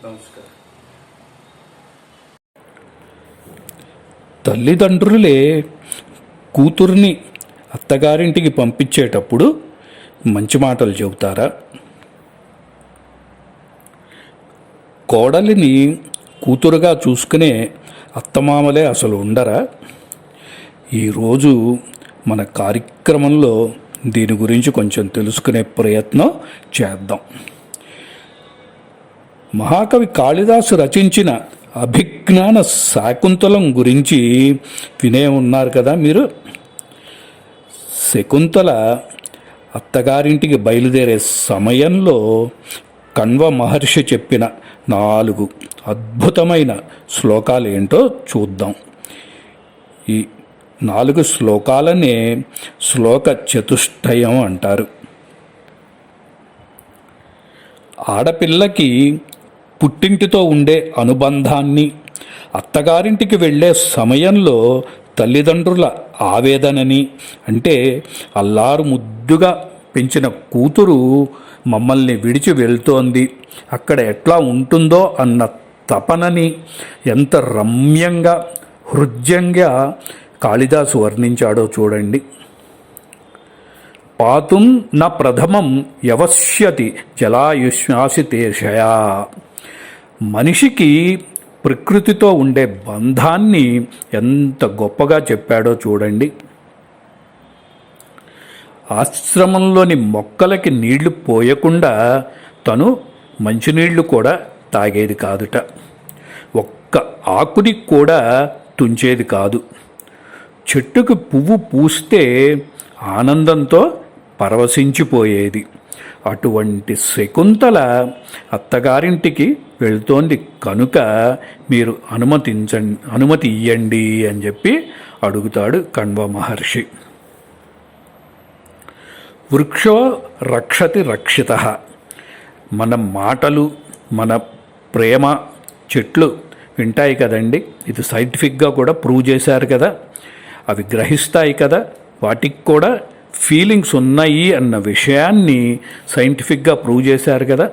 నమస్కారం. తల్లిదండ్రులే కూతుర్ని అత్తగారింటికి పంపించేటప్పుడు మంచి మాటలు చెబుతారా? కోడలిని కూతురుగా చూసుకునే అత్తమామలే అసలు ఉండరా? ఈరోజు మన కార్యక్రమంలో దీని గురించి కొంచెం తెలుసుకునే ప్రయత్నం చేద్దాం. మహాకవి కాళిదాసు రచించిన అభిజ్ఞాన శాకుంతలం గురించి వినే ఉన్నారు కదా మీరు. శకుంతల అత్తగారింటికి బయలుదేరే సమయంలో కణ్వ మహర్షి చెప్పిన 4 అద్భుతమైన శ్లోకాలు ఏంటో చూద్దాం. ఈ 4 శ్లోకాలనే శ్లోక చతుష్టయం అంటారు. ఆడపిల్లకి పుట్టింటితో ఉండే అనుబంధాన్ని, అత్తగారింటికి వెళ్ళే సమయంలో తల్లిదండ్రుల ఆవేదనని, అంటే అల్లారు ముద్దుగా పెంచిన కూతురు మమ్మల్ని విడిచి వెళ్తోంది, అక్కడ ఎట్లా ఉంటుందో అన్న తపనని ఎంత రమ్యంగా హృద్యంగా కాళిదాసు వర్ణించాడో చూడండి. పాతుం న ప్రథమం యవస్యతి జలాయుష్యాసితేషయా. మనిషికి ప్రకృతితో ఉండే బంధాన్ని ఎంత గొప్పగా చెప్పాడో చూడండి. ఆశ్రమంలోని మొక్కలకి నీళ్లు పోయకుండా తను మంచినీళ్లు కూడా తాగేది కాదుట. ఒక్క ఆకుని కూడా తుంచేది కాదు. చెట్టుకు పువ్వు పూస్తే ఆనందంతో పరవశించిపోయేది. అటువంటి శకుంతల అత్తగారింటికి వెళ్తోంది కనుక మీరు అనుమతి ఇయ్యండి అని చెప్పి అడుగుతాడు కణ్వ మహర్షి. వృక్షో రక్షతి రక్షితః. మన మాటలు, మన ప్రేమ చెట్లు వింటాయి కదండి. ఇది సైంటిఫిక్గా కూడా ప్రూవ్ చేశారు కదా. అవి గ్రహిస్తాయి కదా, వాటికి కూడా ఫీలింగ్స్ ఉన్నాయి అన్న విషయాన్ని సైంటిఫిక్గా ప్రూవ్ చేశారు కదా.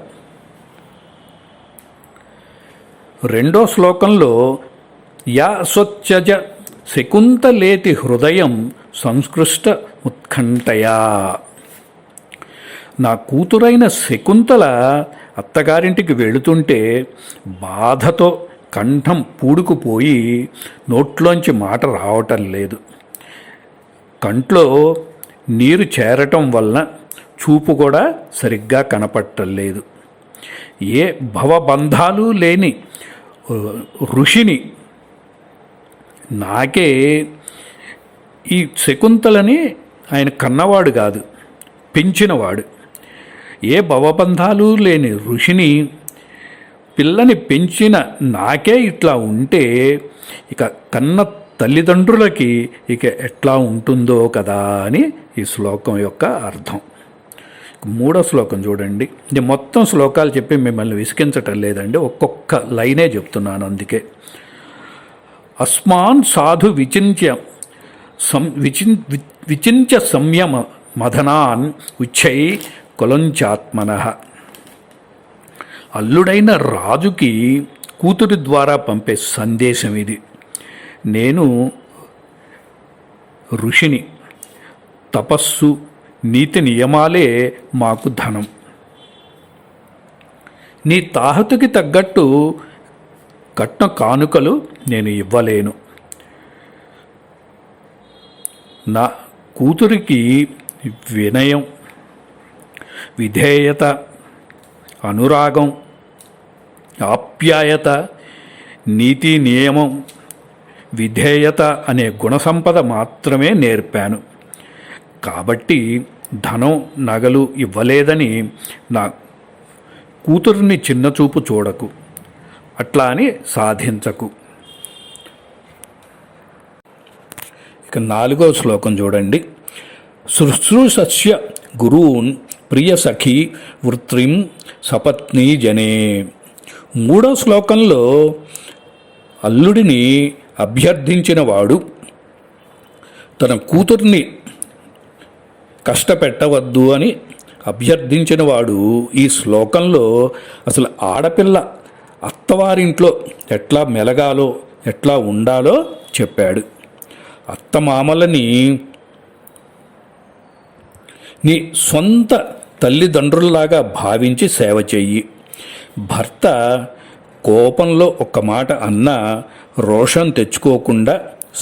2వ శ్లోకంలో యా స్వచ్ఛజ శకుంతలేతి హృదయం సంస్కృష్ట ఉత్కంఠయా. నా కూతురైన శకుంతల అత్తగారింటికి వెళుతుంటే బాధతో కంఠం పూడుకుపోయి నోట్లోంచి మాట రావటం లేదు. కంట్లో నీరు చేరటం వలన చూపు కూడా సరిగ్గా కనపడటం లేదు. ఏ భవబంధాలు లేని ఋషిని నాకే ఈ శకుంతలని ఆయన కన్నవాడు కాదు, పెంచినవాడు. ఏ భవబంధాలు లేని ఋషిని పిల్లని పెంచిన నాకే ఇట్లా ఉంటే ఇక కన్న తల్లిదండ్రులకి ఇక ఎట్లా ఉంటుందో కదా అని ఈ శ్లోకం యొక్క అర్థం. 3వ శ్లోకం చూడండి. ఇది మొత్తం శ్లోకాలు చెప్పి మిమ్మల్ని విసిగించటం లేదండి, ఒక్కొక్క లైనే చెప్తున్నాను. అందుకే అస్మాన్ సాధు విచింత్య సంయమ మదనాన్ ఉచ్చై కులంచాత్మనః. అల్లుడైన రాజుకి కూతురి ద్వారా పంపే సందేశం ఇది. నేను ఋషిని. తపస్సు, నీతి నియమాలే మాకు ధనం. నీ తాహతుకి తగ్గట్టు కట్న కానుకలు నేను ఇవ్వలేను. నా కూతురికి వినయం, విధేయత, అనురాగం, ఆప్యాయత, నీతి నియమం, విధేయత అనే గుణసంపద మాత్రమే నేర్పాను. కాబట్టి ధనం, నగలు ఇవ్వలేదని నా కూతుర్ని చిన్నచూపు చూడకు, అట్లా అని సాధించకు. ఇక 4వ శ్లోకం చూడండి. శుశ్రూషస్య గురూన్ ప్రియసఖి వృత్రిం సపత్ని జనే. 3వ శ్లోకంలో అల్లుడిని అభ్యర్థించినవాడు తన కూతుర్ని కష్టపెట్టవద్దు అని అభ్యర్థించినవాడు ఈ శ్లోకంలో అసలు ఆడపిల్ల అత్తవారింట్లో ఎట్లా మెలగాలో ఎట్లా ఉండాలో చెప్పాడు. అత్తమామలని నీ సొంత తల్లిదండ్రుల్లాగా భావించి సేవ చెయ్యి. భర్త కోపంలో ఒక్క మాట అన్నా రోషం తెచ్చుకోకుండా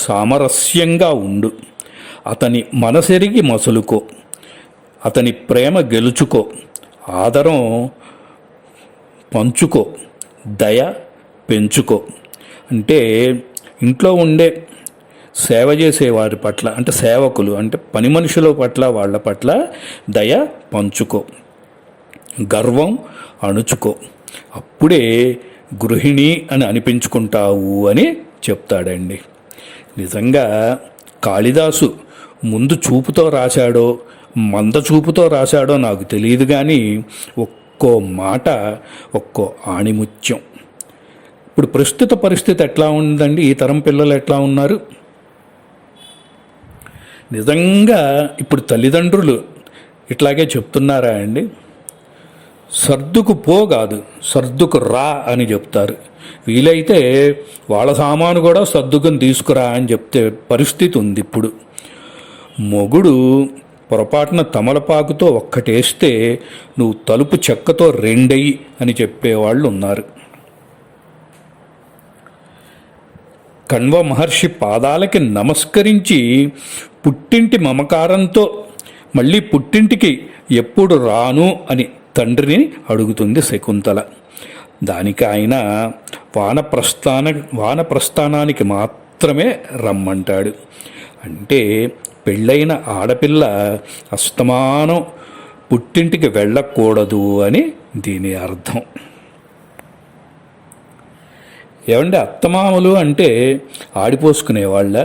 సామరస్యంగా ఉండు. అతని మనసెరిగి మసులుకో. అతని ప్రేమ గెలుచుకో. ఆదరం పంచుకో. దయ పెంచుకో. అంటే ఇంట్లో ఉండే సేవ చేసేవారి పట్ల, అంటే సేవకులు, అంటే పని మనుషుల పట్ల, వాళ్ళ పట్ల దయ పంచుకో. గర్వం అణుచుకో. అప్పుడే గృహిణి అని అనిపించుకుంటావు అని చెప్తాడండి. నిజంగా కాళిదాసు ముందు చూపుతో రాశాడో మంద చూపుతో రాశాడో నాకు తెలియదు, కానీ ఒక్కో మాట ఒక్కో ఆణిముత్యం. ఇప్పుడు ప్రస్తుత పరిస్థితి ఎట్లా ఉందండి? ఈ తరం పిల్లలు ఎట్లా ఉన్నారు? నిజంగా ఇప్పుడు తల్లిదండ్రులు ఇట్లాగే చెప్తున్నారా అండి? సర్దుకు పో కాదు, సర్దుకు రా అని చెప్తారు. వీలైతే వాళ్ళ సామాను కూడా సర్దుకుని తీసుకురా అని చెప్తే పరిస్థితి ఉంది ఇప్పుడు. మొగుడు పొరపాటున తమలపాకుతో ఒక్కటేస్తే నువ్వు తలుపు చెక్కతో రెండెయ్యి అని చెప్పేవాళ్ళు ఉన్నారు. కణ్వ మహర్షి పాదాలకి నమస్కరించి పుట్టింటి మమకారంతో మళ్ళీ పుట్టింటికి ఎప్పుడు రాను అని తండ్రిని అడుగుతుంది శకుంతల. దానికి ఆయన వానప్రస్థానానికి మాత్రమే రమ్మంటాడు. అంటే పెళ్ళైన ఆడపిల్ల అస్తమానం పుట్టింటికి వెళ్ళకూడదు అని దీని అర్థం. ఏమంటే అత్తమామలు అంటే ఆడిపోసుకునేవాళ్ళ,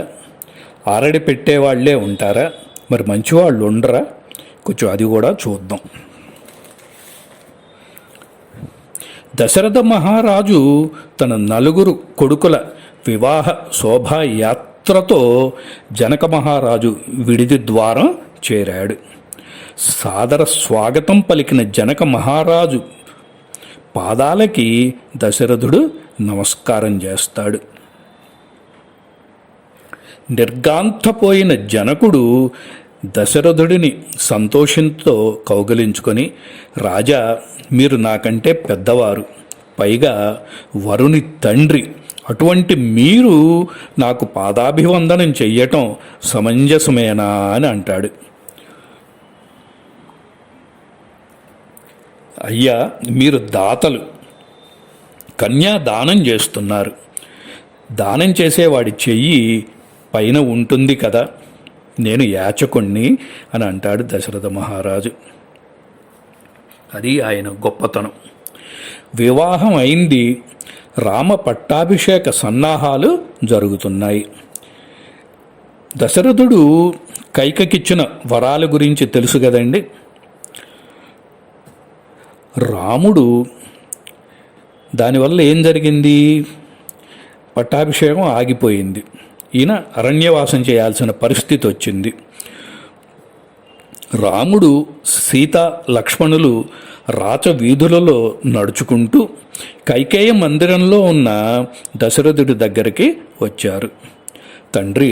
ఆరడి పెట్టేవాళ్లే ఉంటారా? మరి మంచివాళ్ళు ఉండరా? కొంచెం అది కూడా చూద్దాం. దశరథ మహారాజు తన 4 కొడుకుల వివాహ శోభాయాత్రతో జనక మహారాజు విడిది ద్వారం చేరాడు. సాదర స్వాగతం పలికిన జనక మహారాజు పాదాలకి దశరథుడు నమస్కారం చేస్తాడు. నిర్గాంతపోయిన జనకుడు దశరథుడిని సంతోషంతో కౌగలించుకొని, రాజా, మీరు నాకంటే పెద్దవారు, పైగా వరుని తండ్రి, అటువంటి మీరు నాకు పాదాభివందనం చెయ్యటం సమంజసమేనా అని అంటాడు. అయ్యా, మీరు దాతలు, కన్యా దానం చేస్తున్నారు. దానం చేసేవాడి చెయ్యి పైన ఉంటుంది కదా, నేను యాచకుణ్ణి అని అంటాడు దశరథ మహారాజు. అది ఆయన గొప్పతనం. వివాహం అయింది. రామ పట్టాభిషేక సన్నాహాలు జరుగుతున్నాయి. దశరథుడు కైకకిచ్చిన వరాల గురించి తెలుసు కదండి. రాముడు దానివల్ల ఏం జరిగింది? పట్టాభిషేకం ఆగిపోయింది. ఈయన అరణ్యవాసం చేయాల్సిన పరిస్థితి వచ్చింది. రాముడు, సీత, లక్ష్మణులు రాచవీధులలో నడుచుకుంటూ కైకేయ మందిరంలో ఉన్న దశరథుడి దగ్గరికి వచ్చారు. తండ్రి,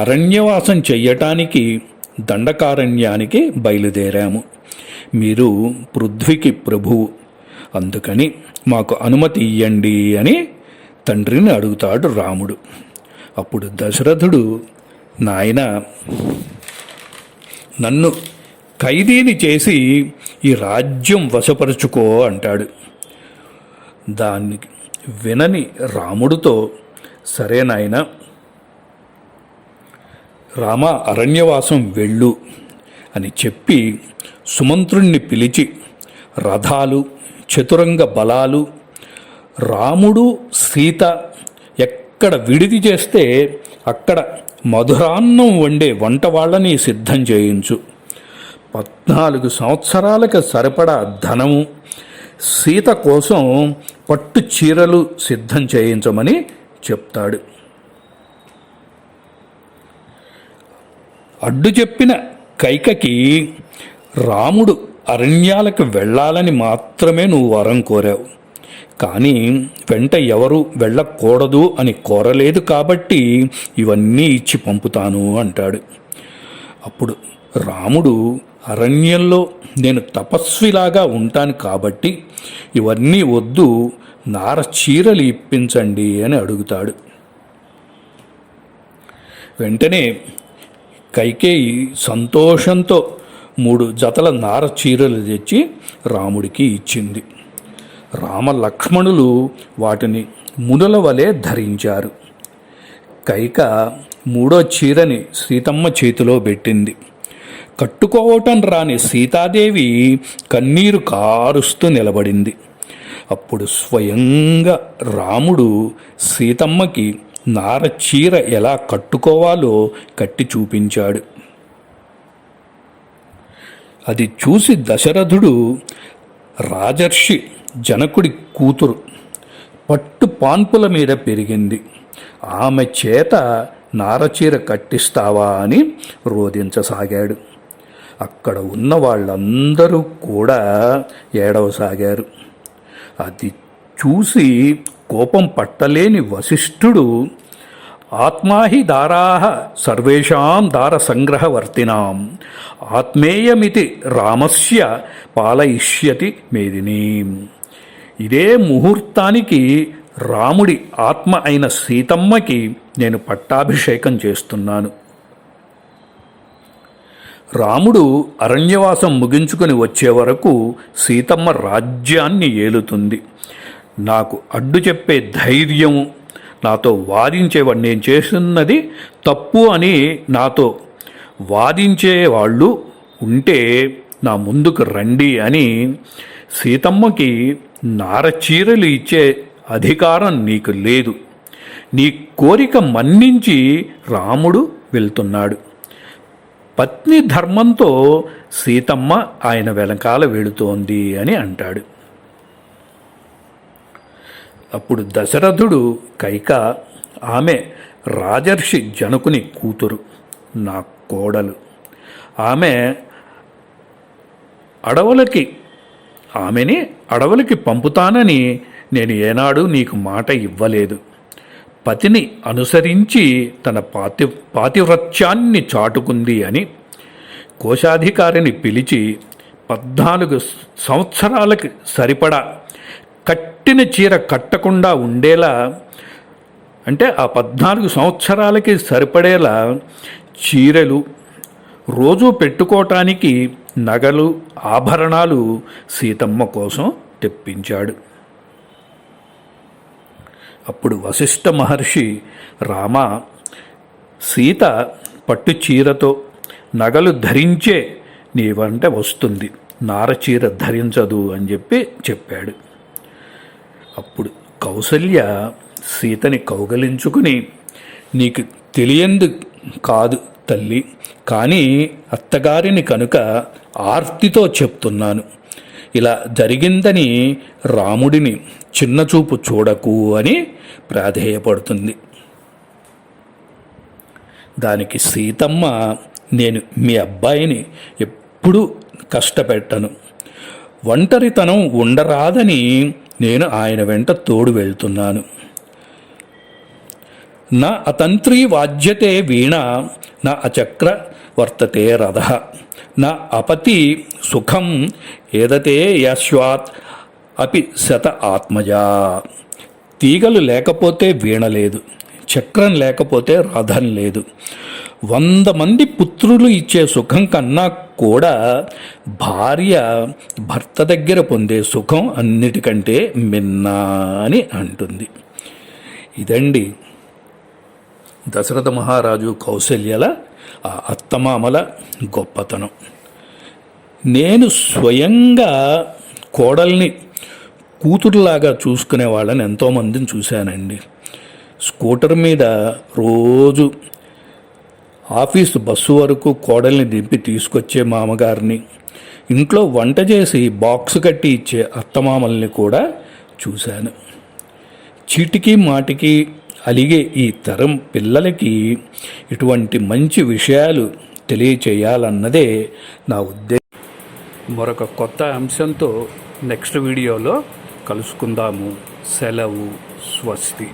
అరణ్యవాసం చెయ్యటానికి దండకారణ్యానికి బయలుదేరాము. మీరు పృథ్వీకి ప్రభువు, అందుకని మాకు అనుమతి ఇయ్యండి అని తండ్రిని అడుగుతాడు రాముడు. అప్పుడు దశరథుడు, నాయనా, నన్ను ఖైదీని చేసి ఈ రాజ్యం వశపరుచుకో అంటాడు. దాన్ని వినని రాముడితో, సరే నాయనా, రామ, అరణ్యవాసం వెళ్ళు అని చెప్పి సుమంత్రుణ్ణి పిలిచి రథాలు, చతురంగ బలాలు, రాముడు, సీత ఎక్కడ విడిది చేస్తే అక్కడ మధురాన్నం వండే వంట వాళ్ళని సిద్ధం చేయించు. 14 సంవత్సరాలకు సరిపడా ధనము, సీత కోసం పట్టు చీరలు సిద్ధం చేయించమని చెప్తాడు. అడ్డు చెప్పిన కైకకి, రాముడు అరణ్యాలకు వెళ్ళాలని మాత్రమే నువ్వు వరం కోరావు, కానీ వెంట ఎవరు వెళ్ళకూడదు అని కోరలేదు కాబట్టి ఇవన్నీ ఇచ్చి పంపుతాను అంటాడు. అప్పుడు రాముడు, అరణ్యంలో నేను తపస్విలాగా ఉంటాను కాబట్టి ఇవన్నీ వద్దు, నార చీరలు ఇప్పించండి అని అడుగుతాడు. వెంటనే కైకేయి సంతోషంతో 3 జతల నార చీరలు తెచ్చి రాముడికి ఇచ్చింది. రామ లక్ష్మణులు వాటిని మునుల వలె ధరించారు. కైక 3వ చీరని సీతమ్మ చేతిలో పెట్టింది. కట్టుకోవటం రాని సీతాదేవి కన్నీరు కారుస్తూ నిలబడింది. అప్పుడు స్వయంగా రాముడు సీతమ్మకి నార చీర ఎలా కట్టుకోవాలో కట్టి చూపించాడు. అది చూసి దశరథుడు, రాజర్షి జనకుడి కూతురు పట్టు పాన్పుల మీద పెరిగింది, ఆమె చేత నారచీర కట్టిస్తావా అని రోధించసాగాడు. అక్కడ ఉన్న వాళ్ళందరూ కూడా ఏడవసాగారు. అది చూసి కోపం పట్టలేని వశిష్ఠుడు, ఆత్మాహి దారాహ సర్వేషాం దార సంగ్రహవర్తినాం ఆత్మేయమితి రామస్య పాలయిష్యతి మేదినీం. ఇదే ముహూర్తానికి రాముడి ఆత్మ అయిన సీతమ్మకి నేను పట్టాభిషేకం చేస్తున్నాను. రాముడు అరణ్యవాసం ముగించుకొని వచ్చే వరకు సీతమ్మ రాజ్యాన్ని ఏలుతుంది. నాకు అడ్డు చెప్పే ధైర్యం, నాతో వాదించేవాడు, నేను చేస్తున్నది తప్పు అని నాతో వాదించేవాళ్ళు ఉంటే నా ముందుకు రండి అని సీతమ్మకి నారచీరలు ఇచ్చే అధికారం నీకు లేదు. నీ కోరిక మన్నించి రాముడు వెళ్తున్నాడు. పత్ని ధర్మంతో సీతమ్మ ఆయన వెనకాల వెళుతోంది అని అంటాడు. అప్పుడు దశరథుడు, కైక ఆమె రాజర్షి జనకుని కూతురు, నా కోడలు, ఆమెని అడవులకి పంపుతానని నేను ఏనాడు నీకు మాట ఇవ్వలేదు. పతిని అనుసరించి తన పాతివ్రత్యాన్ని చాటుకుంది అని కోశాధికారిని పిలిచి 14 సంవత్సరాలకి సరిపడా కట్టిన చీర కట్టకుండా ఉండేలా, అంటే ఆ 14 సంవత్సరాలకి సరిపడేలా చీరలు, రోజు పెట్టుకోవటానికి నగలు, ఆభరణాలు సీతమ్మ కోసం తెప్పించాడు. అప్పుడు వశిష్ఠ మహర్షి, రామ, సీత పట్టు చీరతో నగలు ధరించే నీ వెంట వస్తుంది, నారచీర ధరించదు అని చెప్పాడు. అప్పుడు కౌసల్య సీతని కౌగలించుకుని, నీకు తెలియంది కాదు తల్లి, కానీ అత్తగారిని కనుక ఆర్తితో చెప్తున్నాను, ఇలా జరిగిందని రాముడిని చిన్నచూపు చూడకు అని ప్రాధేయపడుతుంది. దానికి సీతమ్మ, నేను మీ అబ్బాయిని ఎప్పుడూ కష్టపెట్టను, ఒంటరితనం ఉండరాదని నేను ఆయన వెంట తోడు వెళ్తున్నాను. నా అతంత్రీ వాద్యతే వీణ, నా అచక్ర వర్తతే రథ, నా అపతి సుఖం ఏదతే యశ్వాత్ అపి శత ఆత్మజా. తీగలు లేకపోతే వీణ లేదు, చక్రం లేకపోతే రథం లేదు. 100 మంది పుత్రులు ఇచ్చే సుఖం కన్నా కూడా భార్య భర్త దగ్గర పొందే సుఖం అన్నిటికంటే మిన్నా అని అంటుంది. ఇదండి దశరథ మహారాజు కౌసల్యల ఆ అత్తమామల గొప్పతనం. నేను స్వయంగా కోడల్ని కూతురులాగా చూసుకునే వాళ్ళని ఎంతోమందిని చూశానండి. స్కూటర్ మీద రోజు ఆఫీసు బస్సు వరకు కోడల్ని దింపి తీసుకొచ్చే మామగారిని, ఇంట్లో వంట చేసి బాక్స్ కట్టి ఇచ్చే అత్తమామల్ని కూడా చూశాను. చీటికి మాటికి అలిగే ఈ తరం పిల్లలకి ఇటువంటి మంచి విషయాలు తెలియచేయాలన్నదే నా ఉద్దేశం. మరొక కొత్త అంశంతో నెక్స్ట్ వీడియోలో కలుసుకుందాము. సెలవు. స్వస్తి.